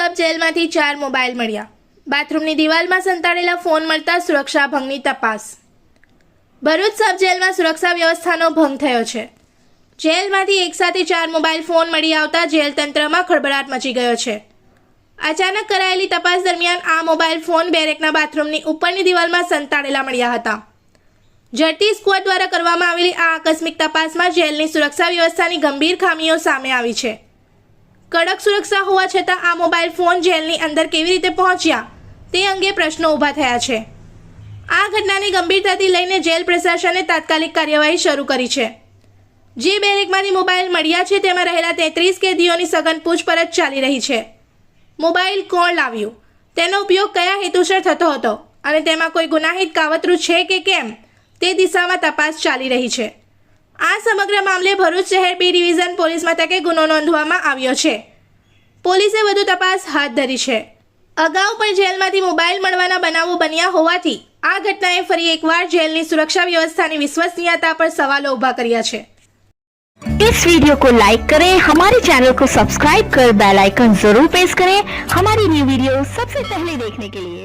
સબ જેલમાંથી 4 મોબાઈલ મળ્યા। બાથરૂમની દિવાલમાં સંતાડેલા ફોન મળતા સુરક્ષા ભંગની તપાસ। ભરૂચ સબ જેલમાં સુરક્ષા વ્યવસ્થાનો ભંગ થયો છે। જેલમાંથી એકસાથે 4 મોબાઈલ ફોન મળી આવતા જેલ તંત્રમાં ખળભળાટ મચી ગયો છે। અચાનક કરાયેલી તપાસ દરમિયાન આ મોબાઈલ ફોન બેરેકના બાથરૂમની ઉપરની દિવાલમાં સંતાડેલા મળ્યા હતા। ઝડપી સ્ક્વોડ દ્વારા કરવામાં આવેલી આ આકસ્મિક તપાસમાં જેલની સુરક્ષા વ્યવસ્થાની ગંભીર ખામીઓ સામે આવી છે। કડક સુરક્ષા હોવા છતાં આ મોબાઈલ ફોન જેલની અંદર કેવી રીતે પહોંચ્યા તે અંગે પ્રશ્નો ઊભા થયા છે। આ ઘટનાની ગંભીરતાથી લઈને જેલ પ્રશાસને તાત્કાલિક કાર્યવાહી શરૂ કરી છે। જે બેરેકમાંથી મોબાઈલ મળ્યા છે તેમાં રહેલા 33 કેદીઓની સઘન પૂછપરછ ચાલી રહી છે। મોબાઈલ કોણ લાવ્યું, તેનો ઉપયોગ કયા હેતુસર થતો હતો અને તેમાં કોઈ ગુનાહિત કાવતરું છે કે કેમ તે દિશામાં તપાસ ચાલી રહી છે। આ સમગ્ર મામલે ભરૂચ શહેર બી ડિવિઝન પોલીસ મથકે ગુનો નોંધવામાં આવ્યો છે। પોલીસે વધુ તપાસ હાથ ધરી છે। અગાઉ પણ જેલમાંથી મોબાઈલ મળવાના બનાવો બન્યા હોવાથી આ ઘટનાએ ફરી એકવાર જેલની સુરક્ષા વ્યवस्थाની વિશ્વસનીયતા પર સવાલો ઊભા કર્યા છે। इस वीडियो को लाइक करें, हमारे चैनल को सब्सक्राइब कर बेल आइकन जरूर प्रेस करें हमारी न्यू वीडियो सबसे पहले देखने के लिए।